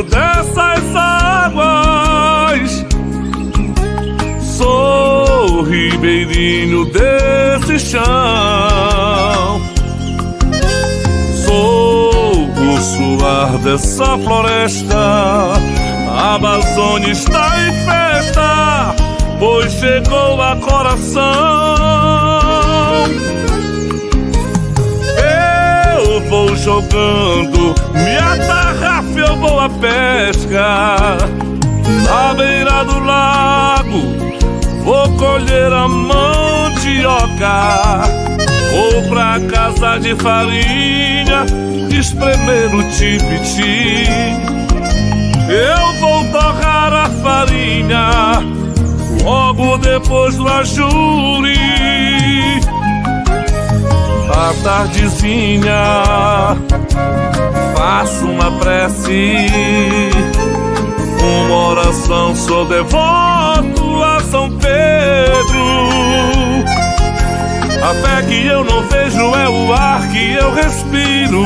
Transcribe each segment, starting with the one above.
ribeirinho dessas águas, sou ribeirinho desse chão, sou o suar dessa floresta. A Amazônia está em festa, pois chegou a coração. Eu vou jogando minha tarrafa, eu vou à pesca. À beira do lago vou colher a mandioca. Vou pra casa de farinha espremer o tipiti. Eu vou torrar a farinha logo depois do ajure. À tardezinha faço uma prece, uma oração, sou devoto a São Pedro. A fé que eu não vejo é o ar que eu respiro.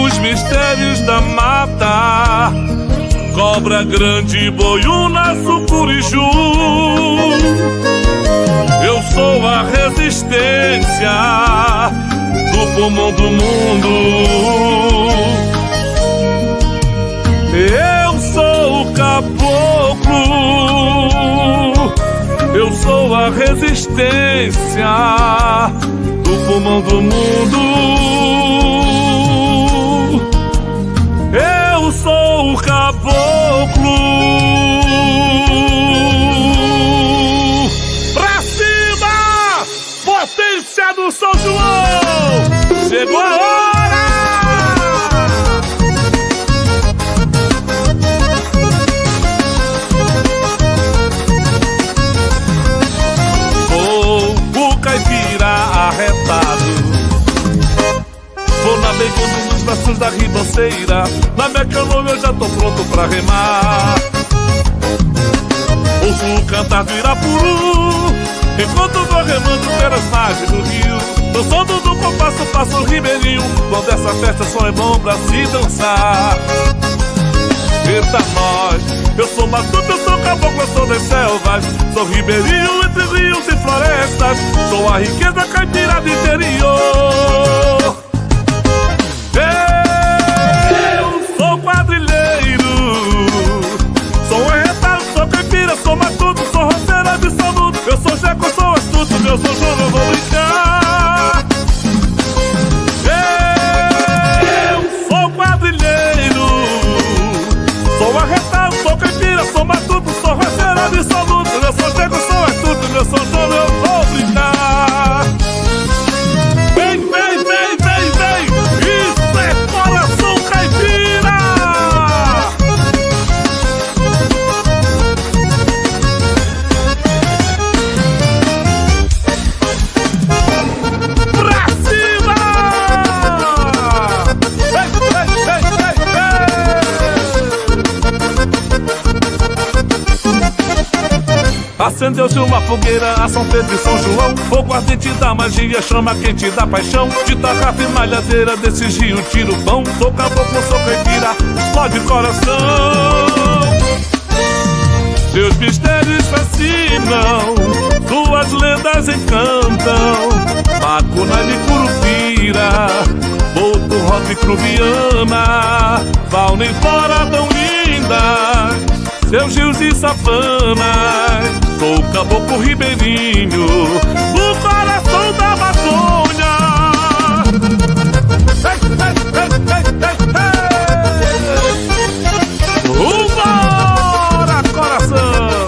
Os mistérios da mata, cobra grande, boiúna, sucuriju. Eu sou a resistência do pulmão do mundo. Eu sou o caboclo, eu sou a resistência do pulmão do mundo. Eu sou o caboclo. Pra cima, potência do São João, chegou a hora. Sou o caipira arretado, vou navegando nos braços da ribanceira. Na minha canoa eu já tô pronto pra remar. Ouço o cantar do Irapuru enquanto vou remando pelas margens do rio. No som do compasso passo o ribeirinho, quando essa festa só é bom pra se dançar. Eita nós, eu sou matuto, eu sou caboclo, eu sou das selvas. Sou ribeirinho entre rios e florestas, sou a riqueza caipira do interior. Sou quadrilheiro, sou arretado, sou caipira, sou matuto, sou roceiro absoluto. Eu sou jeco, sou astuto, eu sou João, eu vou brincar. Eu sou quadrilheiro, sou arretado, sou caipira, sou matuto, sou roceiro absoluto. Eu sou jeco, sou astuto, eu sou João, eu vou brincar. Vem, vem, vem, vem, vem, isso é coração caipira. Pra cima! Vem, vem, vem, vem, vem. Acendeu-se uma fogueira a São Pedro e São João, fogo ardente da magia, chama quente da paixão. De tarrafa e malhadeira desses rios tiro pão. Sou caboclo, sou caipira, explode coração. Seus mistérios fascinam, suas lendas encantam. Macuna e Curupira, Boto, Rosa e Cruviana, fauna e flora tão linda, seus rios e savanas. Sou o caboclo ribeirinho, o coração da Amazônia. Hey, hey, hey, hey, hey, hey. Vambora, coração!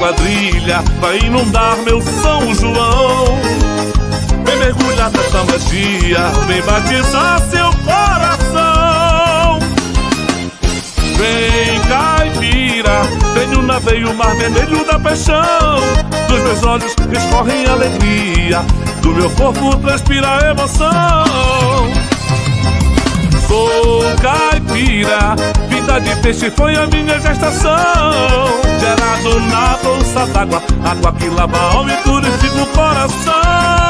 quadrilha vai inundar meu São João. Vem mergulhar nessa magia, vem batizar seu coração. Vem caipira, venho na veia o mar vermelho da paixão. Dos meus olhos escorrem alegria, do meu corpo transpira emoção. Sou caipira, vida de peixe foi a minha gestação. Gerado na bolsa d'água, água que lava a alma e purifica o coração.